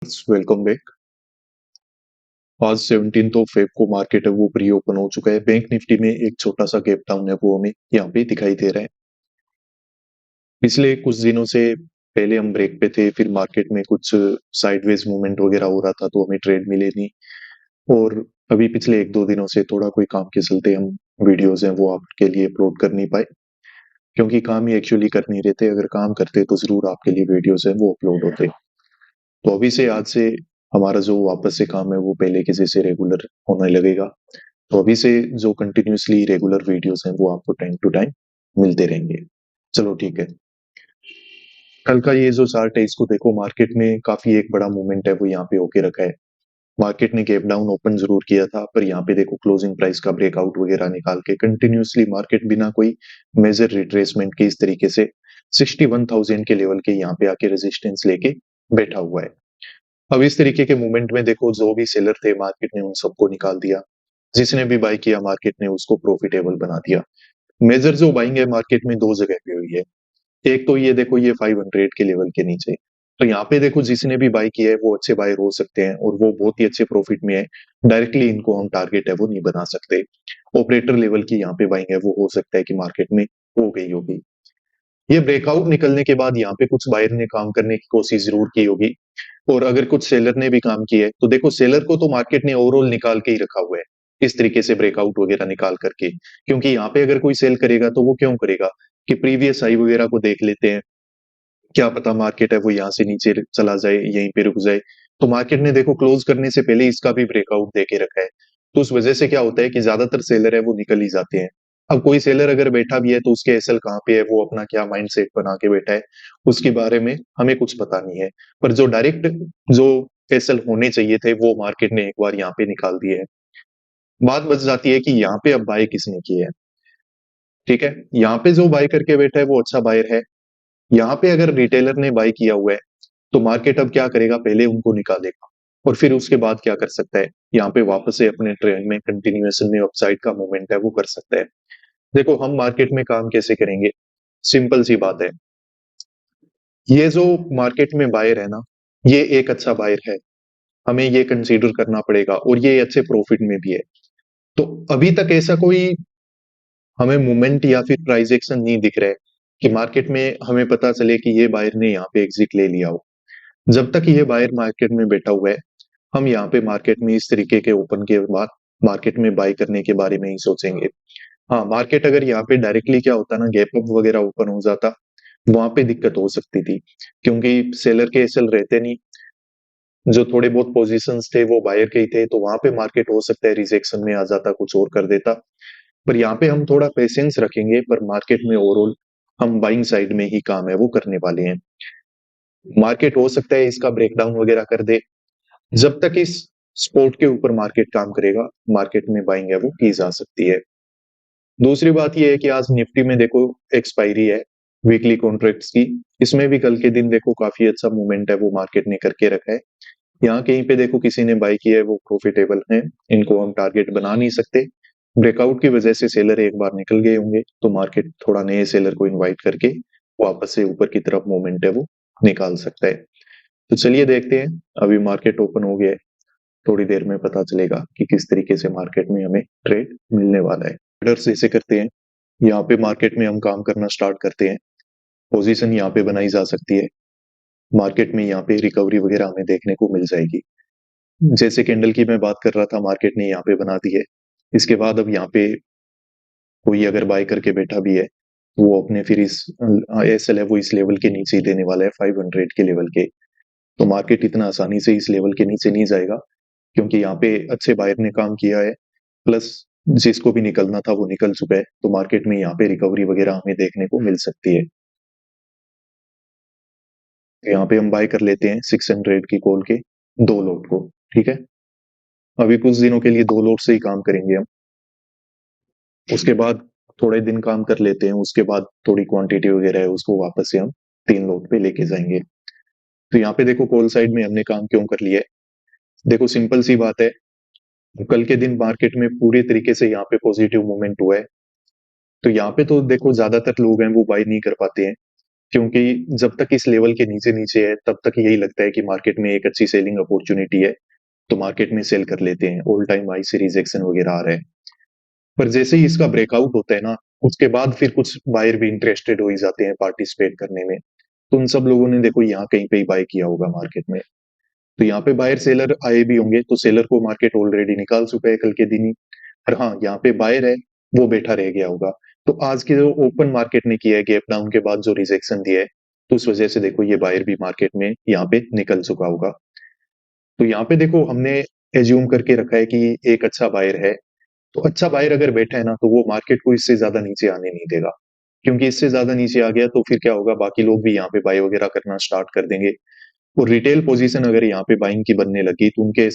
Welcome back. आज 17 of Feb को market है वो प्री ओपन हो चुका है। बैंक निफ्टी में एक छोटा सा गैप डाउन है वो हमें यहाँ पे दिखाई दे रहा है। पिछले कुछ दिनों से पहले हम ब्रेक पे थे, फिर मार्केट में कुछ साइडवेज मूवमेंट वगैरह हो रहा था तो हमें ट्रेड मिले नहीं। और अभी पिछले एक दो दिनों से थोड़ा कोई काम के चलते हम वीडियोज हैं वो आपके लिए अपलोड कर नहीं पाए, क्योंकि काम ही एक्चुअली कर नहीं रहे थे। अगर काम करते तो जरूर आपके लिए वीडियोज हैं वो अपलोड होते। तो अभी से आज से हमारा जो वापस से काम है वो पहले के जैसे रेगुलर होने लगेगा। तो अभी से जो कंटिन्यूअसली रेगुलर वीडियोस हैं वो आपको टाइम टू टाइम मिलते रहेंगे। चलो ठीक है। कल का ये जो चार्ट है इसको देखो, मार्केट में काफी एक बड़ा मूवमेंट है वो यहाँ पे होके रखा है। मार्केट ने गैप डाउन ओपन जरूर किया था, पर यहाँ पे देखो क्लोजिंग प्राइस का ब्रेकआउट वगैरह निकाल के कंटिन्यूअसली मार्केट बिना कोई मेजर रिट्रेसमेंट के इस तरीके से 61,000 के लेवल के यहाँ पे आके रेजिस्टेंस लेके बैठा हुआ है। अब इस तरीके के मूवमेंट में देखो, जो भी सेलर थे मार्केट ने उन सबको निकाल दिया। जिसने भी बाय किया मार्केट ने उसको प्रॉफिटेबल बना दिया। मेजर जो बाइंग है मार्केट में दो जगह पे हुई है। एक तो ये देखो, ये 500 के लेवल के नीचे। तो यहाँ पे देखो जिसने भी बाय किया है वो अच्छे बायर हो सकते हैं और वो बहुत ही अच्छे प्रॉफिट में है। डायरेक्टली इनको हम टारगेट है वो नहीं बना सकते। ऑपरेटर लेवल की यहाँ पे बाइंग है वो हो सकता है कि मार्केट में हो गई होगी। ये ब्रेकआउट निकलने के बाद यहाँ पे कुछ बायर ने काम करने की कोशिश जरूर की होगी, और अगर कुछ सेलर ने भी काम किया है तो देखो सेलर को तो मार्केट ने ओवरऑल निकाल के ही रखा हुआ है इस तरीके से ब्रेकआउट वगैरह निकाल करके। क्योंकि यहाँ पे अगर कोई सेल करेगा तो वो क्यों करेगा कि प्रीवियस हाई वगैरह को देख लेते हैं, क्या पता मार्केट है वो यहाँ से नीचे चला जाए, यहीं पे रुक जाए। तो मार्केट ने देखो क्लोज करने से पहले इसका भी ब्रेकआउट दे के रखा है। तो उस वजह से क्या होता है कि ज्यादातर सेलर है वो निकल ही जाते हैं। अब कोई सेलर अगर बैठा भी है तो उसके एसएल कहाँ पे है, वो अपना क्या माइंड सेट बना के बैठा है, उसके बारे में हमें कुछ पता नहीं है। पर जो डायरेक्ट जो एसएल होने चाहिए थे वो मार्केट ने एक बार यहाँ पे निकाल दिए है। बात बच जाती है कि यहाँ पे अब बाय किसने किए है। ठीक है, यहाँ पे जो बाय करके बैठा है वो अच्छा बायर है। यहाँ पे अगर रिटेलर ने बाय किया हुआ है तो मार्केट अब क्या करेगा, पहले उनको निकालेगा और फिर उसके बाद क्या कर सकता है, यहाँ पे वापस से अपने ट्रेंड में कंटिन्यूएशन में अपसाइड का मूवमेंट है वो कर सकता है। देखो हम मार्केट में काम कैसे करेंगे, सिंपल सी बात है। ये जो मार्केट में बायर है ना, ये एक अच्छा बायर है, हमें ये कंसीडर करना पड़ेगा और ये अच्छे प्रॉफिट में भी है। तो अभी तक ऐसा कोई हमें मूवमेंट या फिर प्राइस एक्शन नहीं दिख रहा है कि मार्केट में हमें पता चले कि ये बायर ने यहाँ पे एग्जिट ले लिया हो। जब तक ये बायर मार्केट में बैठा हुआ है हम यहाँ पे मार्केट में इस तरीके के ओपन के बाद मार्केट में बाय करने के बारे में ही सोचेंगे। हाँ, मार्केट अगर यहाँ पे डायरेक्टली क्या होता ना, गैप अप वगैरह ओपन हो जाता, वहां पे दिक्कत हो सकती थी, क्योंकि सेलर के एसएल रहते नहीं। जो थोड़े बहुत पोजीशंस थे वो बायर के ही थे, तो वहां पे मार्केट हो सकता है रिजेक्शन में आ जाता, कुछ और कर देता। पर यहाँ पे हम थोड़ा पेशेंस रखेंगे, पर मार्केट में ओवरऑल हम बाइंग साइड में ही काम है वो करने वाले हैं। मार्केट हो सकता है इसका ब्रेकडाउन वगैरह कर दे। जब तक इस स्पोर्ट के ऊपर मार्केट काम करेगा मार्केट में बाइंग है वो की जा सकती है। दूसरी बात ये है कि आज निफ्टी में देखो एक्सपायरी है वीकली कॉन्ट्रैक्ट्स की। इसमें भी कल के दिन देखो काफी अच्छा मूवमेंट है वो मार्केट ने करके रखा है। यहाँ कहीं पे देखो किसी ने बाय किया है वो प्रॉफिटेबल है, इनको हम टारगेट बना नहीं सकते। ब्रेकआउट की वजह से सेलर एक बार निकल गए होंगे तो मार्केट थोड़ा नए सेलर को इनवाइट करके वापस से ऊपर की तरफ मूवमेंट है वो निकाल सकता है। तो चलिए देखते हैं, अभी मार्केट ओपन हो गया है, थोड़ी देर में पता चलेगा कि किस तरीके से मार्केट में हमें ट्रेड मिलने वाला है। ट्रेडर्स ऐसे करते हैं, यहाँ पे मार्केट में हम काम करना स्टार्ट करते हैं, पोजीशन यहाँ पे बनाई जा सकती है। मार्केट में यहाँ पे रिकवरी वगैरह हमें देखने को मिल जाएगी। जैसे कैंडल की मैं बात कर रहा था, मार्केट ने यहाँ पे बना दी है। इसके बाद अब यहाँ पे कोई अगर बाय करके बैठा भी है वो अपने फिर इस एसएल है वो इस लेवल के नीचे ही देने वाला है, 500 के लेवल के। तो मार्केट इतना आसानी से इस लेवल के नीचे नहीं जाएगा, क्योंकि यहाँ पे अच्छे बायर ने काम किया है, प्लस जिसको भी निकलना था वो निकल चुका है। तो मार्केट में यहाँ पे रिकवरी वगैरह हमें देखने को मिल सकती है। यहाँ पे हम बाय कर लेते हैं 600 की कॉल के दो लोट को। ठीक है, अभी कुछ दिनों के लिए दो लोट से ही काम करेंगे हम, उसके बाद थोड़े दिन काम कर लेते हैं, उसके बाद थोड़ी क्वांटिटी वगैरह है उसको वापस से हम तीन लोट पे लेके जाएंगे। तो यहाँ पे देखो कॉल साइड में हमने काम क्यों कर लिया है, देखो सिंपल सी बात है। कल के दिन मार्केट में पूरे तरीके से यहाँ पे पॉजिटिव मूवमेंट हुआ है, तो यहाँ पे तो देखो ज्यादातर लोग हैं वो बाय नहीं कर पाते हैं। क्योंकि जब तक इस लेवल के नीचे-नीचे है, तब तक यही लगता है कि मार्केट में एक अच्छी सेलिंग अपॉर्च्युनिटी है, तो मार्केट में सेल कर लेते हैं। ऑल टाइम हाई से रिजेक्शन वगैरह आ रहे हैं। पर जैसे ही इसका ब्रेकआउट होता है ना, उसके बाद फिर कुछ बायर भी इंटरेस्टेड हो ही जाते हैं पार्टिसिपेट करने में। तो उन सब लोगों ने देखो यहाँ कहीं पे ही बाय किया होगा मार्केट में। तो यहाँ पे बायर सेलर आए भी होंगे, तो सेलर को मार्केट ऑलरेडी निकाल चुका है कल के दिन ही। और हाँ, यहाँ पे बायर है, वो बैठा रह गया होगा। तो आज के जो ओपन मार्केट ने किया है गैप डाउन के बाद जो रिजेक्शन दिया है, तो उस वजह से देखो ये बायर भी मार्केट में यहाँ पे निकल चुका होगा। तो यहाँ पे देखो हमने एज्यूम करके रखा है कि एक अच्छा बायर है, तो अच्छा बायर अगर बैठा है ना, तो वो मार्केट को इससे ज्यादा नीचे आने नहीं देगा। क्योंकि इससे ज्यादा नीचे आ गया तो फिर क्या होगा, बाकी लोग भी यहाँ पे बाय वगैरह करना स्टार्ट कर देंगे। और रिटेल पोजीशन अगर यहाँ पे बाइंग की बनने लगी तो उनके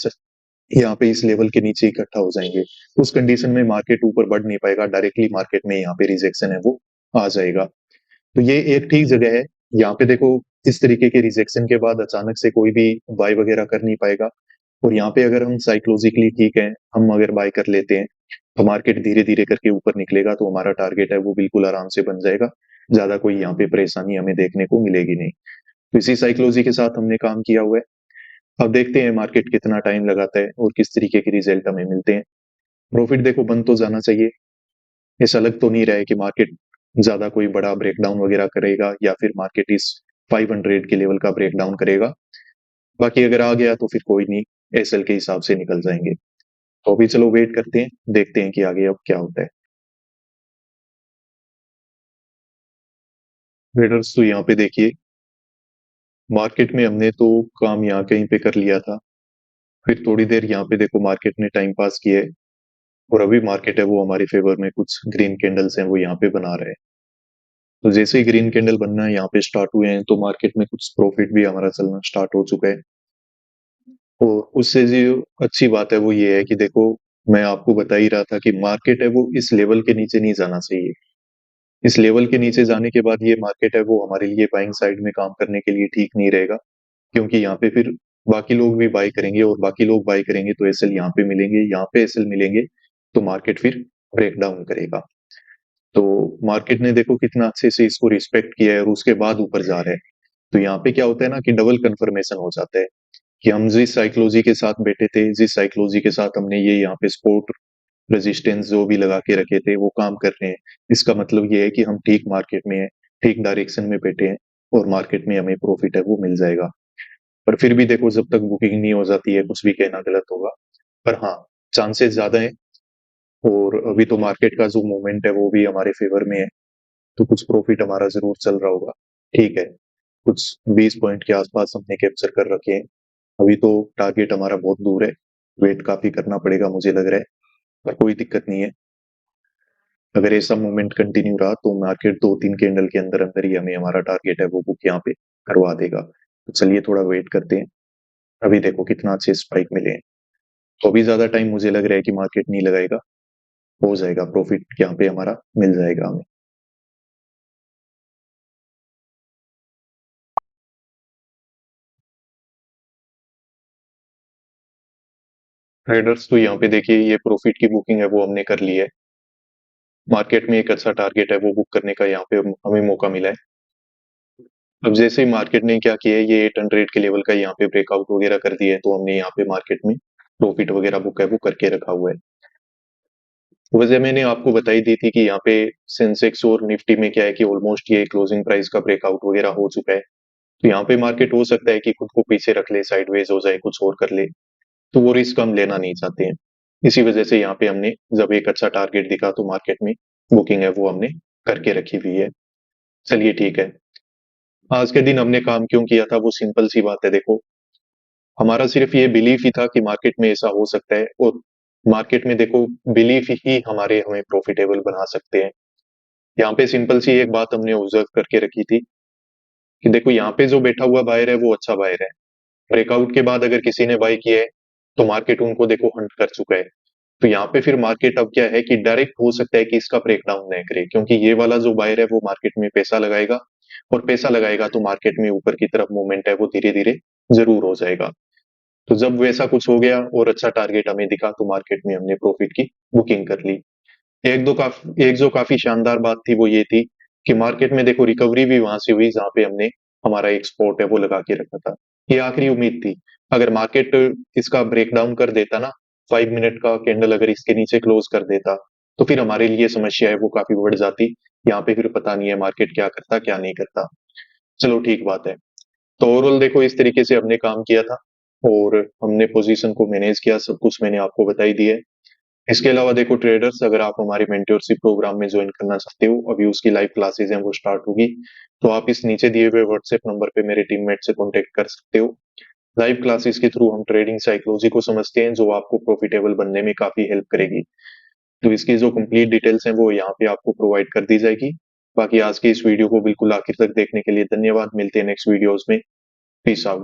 यहाँ पे इस लेवल के नीचे इकट्ठा हो जाएंगे। उस कंडीशन में मार्केट ऊपर बढ़ नहीं पाएगा, डायरेक्टली मार्केट में यहाँ पे रिजेक्शन है वो आ जाएगा। तो ये एक ठीक जगह है। यहाँ पे देखो इस तरीके के रिजेक्शन के बाद अचानक से कोई भी बाय वगैरह कर नहीं पाएगा। और यहाँ पे अगर हम साइकोलॉजिकली ठीक है, हम अगर बाय कर लेते हैं, तो मार्केट धीरे-धीरे करके ऊपर निकलेगा, तो हमारा टारगेट है वो बिल्कुल आराम से बन जाएगा। ज़्यादा कोई यहाँ पे परेशानी हमें देखने को मिलेगी नहीं। तो इसी साइकोलॉजी के साथ हमने काम किया हुआ है। अब देखते हैं मार्केट कितना टाइम लगाता है और किस तरीके के रिजल्ट हमें मिलते हैं। प्रॉफिट देखो बन तो जाना चाहिए। ऐसा लग तो नहीं रहा है कि मार्केट ज़्यादा कोई बड़ा ब्रेकडाउन वगैरह करेगा या फिर मार्केट इस 500 के लेवल का ब्रेकडाउन करेगा। बाकी अगर आ गया तो फिर कोई नहीं, एसएल के हिसाब से निकल जाएँगे। तो अभी चलो वेट करते हैं, देखते हैं कि आगे अब क्या होता है। ट्रेडर्स तो यहाँ पे देखिए, मार्केट में हमने तो काम यहाँ कहीं पे कर लिया था। फिर थोड़ी देर यहाँ पे देखो मार्केट ने टाइम पास किया है और अभी मार्केट है वो हमारे फेवर में कुछ ग्रीन कैंडल्स हैं वो यहाँ पे बना रहे हैं। तो जैसे ही ग्रीन कैंडल बनना यहाँ पे स्टार्ट हुए हैं, तो मार्केट में कुछ प्रॉफिट भी हमारा चलना स्टार्ट हो चुका है। और उससे जो अच्छी बात है वो ये है कि देखो, मैं आपको बता ही रहा था कि मार्केट है वो इस लेवल के नीचे नहीं जाना चाहिए। इस लेवल के नीचे जाने के बाद ये मार्केट है वो हमारे लिए बाइंग साइड में काम करने के लिए ठीक नहीं रहेगा। क्योंकि यहाँ पे फिर बाकी लोग भी बाय करेंगे और बाकी लोग बाय करेंगे तो एसएल यहाँ पे मिलेंगे, यहाँ पे एसएल मिलेंगे, तो मार्केट फिर ब्रेक डाउन करेगा। तो मार्केट ने देखो कितना अच्छे से इसको रिस्पेक्ट किया है और उसके बाद ऊपर जा रहा है। तो यहाँ पे क्या होता है ना कि डबल कंफर्मेशन हो जाता है कि हम जिस साइकोलॉजी के साथ बैठे थे, जिस साइकोलॉजी के साथ हमने ये यहाँ पे सपोर्ट रेजिस्टेंस जो भी लगा के रखे थे वो काम कर रहे हैं। इसका मतलब ये है कि हम ठीक मार्केट में है, ठीक डायरेक्शन में बैठे हैं और मार्केट में हमें प्रॉफिट है वो मिल जाएगा। पर फिर भी देखो जब तक बुकिंग नहीं हो जाती है, कुछ भी कहना गलत होगा। पर हाँ, चांसेस ज्यादा है और अभी तो मार्केट का जो मूवमेंट है वो भी हमारे फेवर में है, तो कुछ प्रॉफिट हमारा जरूर चल रहा होगा। ठीक है, कुछ 20 पॉइंट के आसपास हमने कैप्चर कर रखे हैं। अभी तो टारगेट हमारा बहुत दूर है, वेट काफी करना पड़ेगा मुझे लग रहा है, पर कोई दिक्कत नहीं है। अगर ऐसा मूवमेंट कंटिन्यू रहा तो मार्केट 2-3 कैंडल के अंदर अंदर ही हमें हमारा टारगेट है वो बुक यहाँ पे करवा देगा। तो चलिए थोड़ा वेट करते हैं। अभी देखो कितना अच्छे स्पाइक मिले हैं। तो अभी ज्यादा टाइम मुझे लग रहा है कि मार्केट नहीं लगाएगा, हो जाएगा प्रॉफिट यहाँ पे हमारा मिल जाएगा हमें। ट्रेडर्स तो यहाँ पे देखिए ये प्रॉफिट की बुकिंग है वो हमने कर ली है। मार्केट में एक अच्छा टारगेट है वो बुक करने का यहाँ पे हमें मौका मिला है। अब जैसे ही मार्केट ने क्या किया है, ये 800 के लेवल का यहाँ पे ब्रेकआउट वगैरह कर दिया है, तो हमने यहाँ पे मार्केट में प्रॉफिट वगैरह बुक है वो करके रखा हुआ है। वजह मैंने आपको बताई दी थी कि यहाँ पे सेंसेक्स और निफ्टी में क्या है कि ऑलमोस्ट ये क्लोजिंग प्राइस का ब्रेकआउट वगैरह हो चुका है। तो यहाँ पे मार्केट हो सकता है कि खुद को पीछे रख ले, साइडवेज हो जाए, कुछ और कर ले, तो वो रिस्क हम लेना नहीं चाहते हैं। इसी वजह से यहाँ पे हमने जब एक अच्छा टारगेट दिखा तो मार्केट में बुकिंग है वो हमने करके रखी हुई है। चलिए ठीक है। आज के दिन हमने काम क्यों किया था वो सिंपल सी बात है। देखो, हमारा सिर्फ ये बिलीफ ही था कि मार्केट में ऐसा हो सकता है और मार्केट में देखो बिलीफ ही हमारे हमें प्रॉफिटेबल बना सकते हैं। यहाँ पे सिंपल सी एक बात हमने ऑब्जर्व करके रखी थी कि देखो यहाँ पे जो बैठा हुआ बायर है वो अच्छा बायर है। ब्रेकआउट के बाद अगर किसी ने बाय किया है तो मार्केट उनको देखो हंट कर चुका है। तो यहाँ पे फिर मार्केट अब क्या है कि डायरेक्ट हो सकता है कि इसका ब्रेकडाउन न करे, क्योंकि ये वाला जो बायर है वो मार्केट में पैसा लगाएगा और पैसा लगाएगा तो मार्केट में ऊपर की तरफ मूवमेंट है वो धीरे धीरे जरूर हो जाएगा। तो जब वैसा कुछ हो गया और अच्छा टारगेट हमें दिखा तो मार्केट में हमने प्रॉफिट की बुकिंग कर ली। एक जो काफी शानदार बात थी वो ये थी कि मार्केट में देखो रिकवरी भी वहाँ से हुई जहाँ पे हमने हमारा एक स्पॉट है वो लगा के रखा था। ये आखिरी उम्मीद थी। अगर मार्केट इसका ब्रेकडाउन कर देता ना, 5 मिनट का कैंडल अगर इसके नीचे क्लोज़ कर देता, तो फिर हमारे लिए समस्या है वो काफ़ी बढ़ जाती। यहाँ पे फिर पता नहीं है मार्केट क्या करता, क्या नहीं करता। चलो ठीक बात है। तो ओवरऑल देखो इस तरीके से हमने काम किया था और हमने पोज़ीशन को मैनेज किया, सब कुछ मैंने आपको बता ही दिया है। इसके अलावा देखो ट्रेडर्स, अगर आप हमारे मेंटरशिप प्रोग्राम में ज्वाइन करना चाहते हो, अभी उसकी लाइव क्लासेस हैं वो स्टार्ट होगी, तो आप इस नीचे दिए हुए व्हाट्सएप नंबर पे मेरे टीममेट से कांटेक्ट कर सकते हो। लाइव क्लासेस के थ्रू हम ट्रेडिंग साइकोलॉजी को समझते हैं जो आपको प्रॉफिटेबल बनने में काफी हेल्प करेगी। तो इसकी जो कंप्लीट डिटेल्स हैं वो यहाँ पे आपको प्रोवाइड कर दी जाएगी। बाकी आज की इस वीडियो को बिल्कुल आखिर तक देखने के लिए धन्यवाद। मिलते हैं नेक्स्ट वीडियोस में। Peace out.